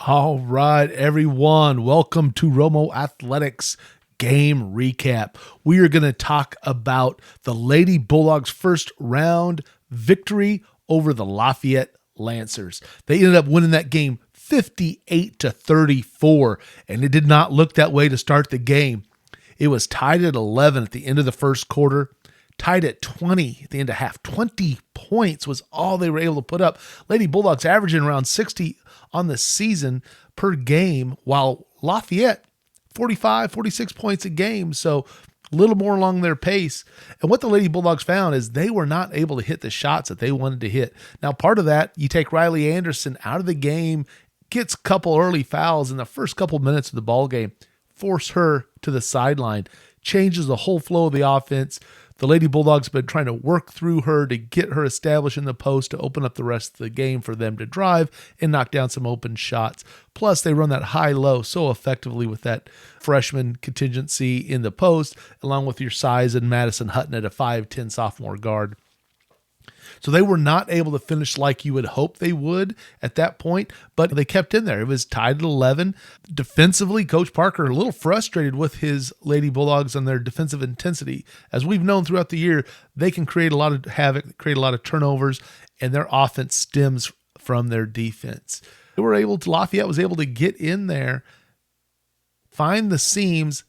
All right, everyone. Welcome to Romo Athletics Game Recap. We are going to talk about the Lady Bulldogs' first round victory over the Lafayette Lancers. They ended up winning that game 58-34, and it did not look that way to start the game. It was tied at 11 at the end of the first quarter, tied at 20 at the end of half. 20 points was all they were able to put up. Lady Bulldogs averaging around 60 on the season per game, while Lafayette 45, 46 points a game. So a little more along their pace. And what the Lady Bulldogs found is they were not able to hit the shots that they wanted to hit. Now, part of that, you take Riley Anderson out of the game, gets a couple early fouls in the first couple minutes of the ball game, force her to the sideline, changes the whole flow of the offense. The Lady Bulldogs have been trying to work through her to get her established in the post to open up the rest of the game for them to drive and knock down some open shots. Plus, they run that high-low so effectively with that freshman contingency in the post, along with your size and Madison Hutton at a 5'10 sophomore guard. So they were not able to finish like you would hope they would at that point, but they kept in there. It was tied at 11. Defensively, Coach Parker a little frustrated with his Lady Bulldogs and their defensive intensity. As we've known throughout the year, they can create a lot of havoc, create a lot of turnovers, and their offense stems from their defense. Lafayette was able to get in there, find the seams,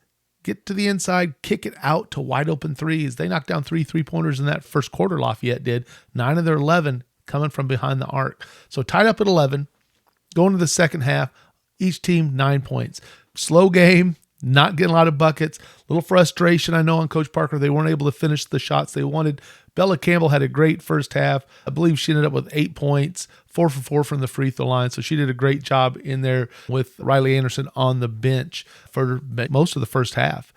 get to the inside, kick it out to wide open threes. They knocked down 3 3-pointers in that first quarter, Lafayette did. 9 of their 11 coming from behind the arc. So tied up at 11, going to the second half, each team 9 points. Slow game, not getting a lot of buckets. A little frustration, I know, on Coach Parker. They weren't able to finish the shots they wanted. Bella Campbell had a great first half. I believe she ended up with 8 points, 4 for 4 from the free throw line. So she did a great job in there with Riley Anderson on the bench for most of the first half.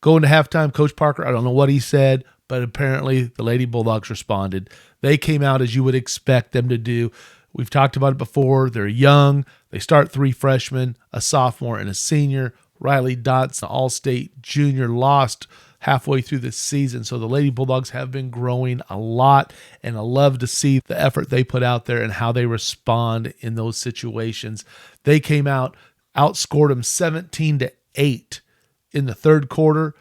Going to halftime, Coach Parker, I don't know what he said, but apparently the Lady Bulldogs responded. They came out as you would expect them to do. We've talked about it before. They're young. They start 3 freshmen, a sophomore and a senior. Riley Dotson, the All-State junior, lost halfway through the season. So the Lady Bulldogs have been growing a lot, and I love to see the effort they put out there and how they respond in those situations. They came out, outscored them 17-8 in the third quarter,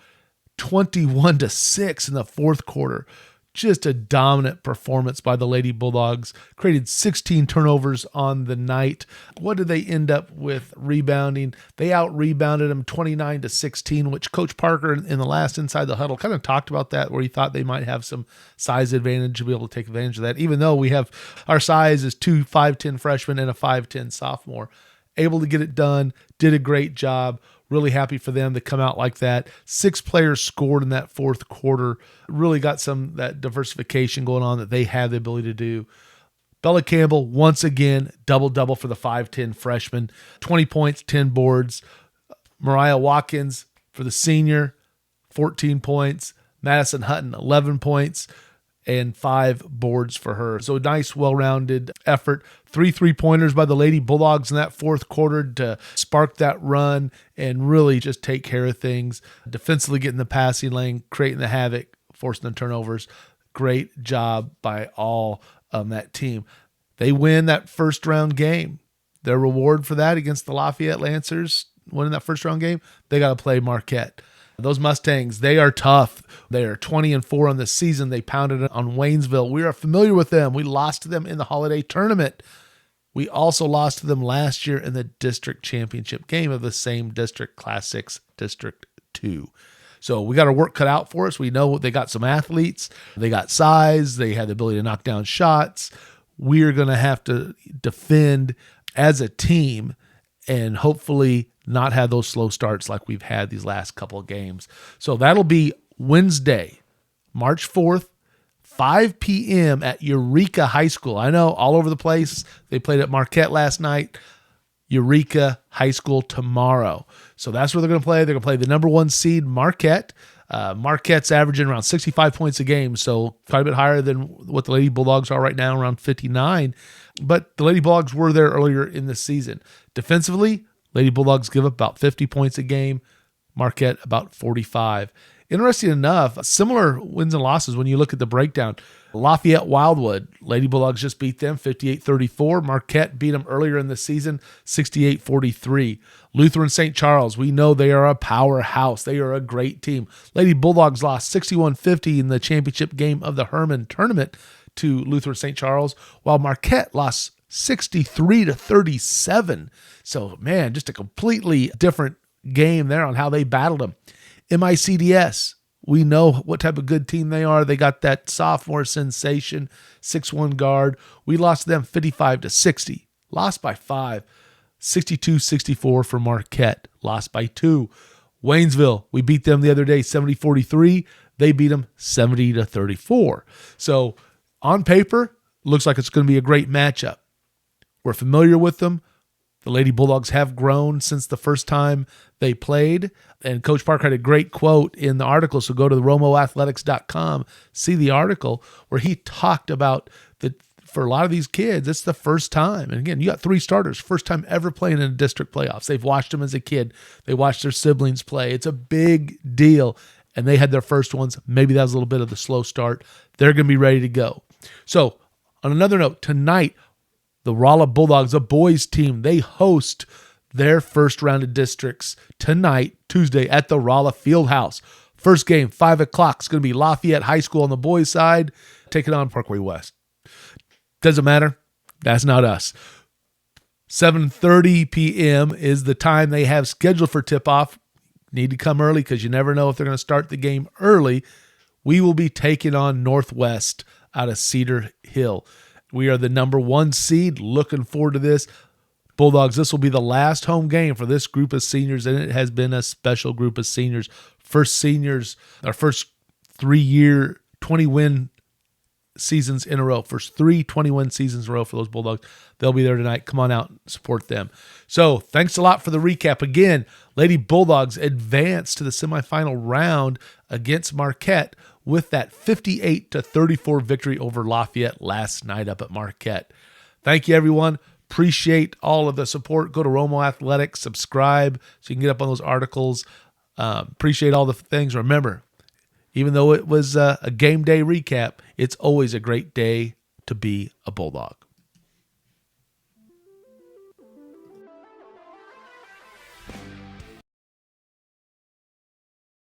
21-6 in the fourth quarter. Just a dominant performance by the Lady Bulldogs. Created 16 turnovers on the night. What did they end up with rebounding? They out-rebounded them 29-16, which Coach Parker in the last Inside the Huddle kind of talked about that, where he thought they might have some size advantage to be able to take advantage of that, even though we have our size is 2 5'10 freshmen and a 5'10 sophomore. Able to get it done, did a great job. Really happy for them to come out like that. 6 players scored in that fourth quarter. Really got some that diversification going on that they have the ability to do. Bella Campbell, once again, double-double for the 5'10 freshman. 20 points, 10 boards. Mariah Watkins for the senior, 14 points. Madison Hutton, 11 points and 5 boards for her. So a nice, well-rounded effort. 3 3-pointers by the Lady Bulldogs in that fourth quarter to spark that run and really just take care of things. Defensively getting the passing lane, creating the havoc, forcing the turnovers. Great job by all of that team. They win that first-round game. Their reward for that against the Lafayette Lancers, winning that first-round game, they got to play Marquette. Those Mustangs, they are tough. They are 20-4 on the season. They pounded it on Waynesville. We are familiar with them. We lost to them in the holiday tournament. We also lost to them last year in the district championship game of the same district, Class 6, District 2. So we got our work cut out for us. We know they got some athletes. They got size. They have the ability to knock down shots. We are going to have to defend as a team and hopefully not have those slow starts like we've had these last couple of games. So that'll be Wednesday, March 4th, 5 p.m. at Eureka High School. I know, all over the place. They played at Marquette last night. Eureka High School tomorrow. So that's where they're going to play. They're going to play the number 1 seed, Marquette. Marquette's averaging around 65 points a game, so quite a bit higher than what the Lady Bulldogs are right now, around 59. But the Lady Bulldogs were there earlier in the season. Defensively, Lady Bulldogs give up about 50 points a game. Marquette about 45. Interesting enough, similar wins and losses when you look at the breakdown. Lafayette Wildwood, Lady Bulldogs just beat them 58-34. Marquette beat them earlier in the season 68-43. Lutheran St. Charles, we know they are a powerhouse. They are a great team. Lady Bulldogs lost 61-50 in the championship game of the Herman tournament to Lutheran St. Charles, while Marquette lost 63-37. So, man, just a completely different game there on how they battled them. MICDS, we know what type of good team they are. They got that sophomore sensation, 6'1" guard. We lost to them 55-60. Lost by 5. 62-64 for Marquette. Lost by 2. Waynesville, we beat them the other day 70-43. They beat them 70-34. So on paper, looks like it's going to be a great matchup. We're familiar with them. The Lady Bulldogs have grown since the first time they played. And Coach Parker had a great quote in the article. So go to the romoathletics.com, see the article where he talked about that for a lot of these kids, it's the first time. And again, you got 3 starters, first time ever playing in a district playoffs. They've watched them as a kid. They watched their siblings play. It's a big deal. And they had their first ones. Maybe that was a little bit of the slow start. They're going to be ready to go. So on another note, tonight, the Rolla Bulldogs, a boys team, they host their first round of districts tonight, Tuesday, at the Rolla Fieldhouse. First game, 5 o'clock. It's going to be Lafayette High School on the boys' side, taking on Parkway West. Doesn't matter. That's not us. 7:30 p.m. is the time they have scheduled for tip-off. Need to come early because you never know if they're going to start the game early. We will be taking on Northwest out of Cedar Hill. We are the number 1 seed. Looking forward to this. Bulldogs, this will be the last home game for this group of seniors, and it has been a special group of seniors. First seniors, our first 3-year, 20-win seasons in a row. First 3 20-win seasons in a row for those Bulldogs. They'll be there tonight. Come on out and support them. So thanks a lot for the recap. Again, Lady Bulldogs advanced to the semifinal round against Marquette with that 58-34 victory over Lafayette last night up at Marquette. Thank you, everyone. Appreciate all of the support. Go to Romo Athletics, subscribe so you can get up on those articles. Appreciate all the things. Remember, even though it was a game day recap, it's always a great day to be a Bulldog.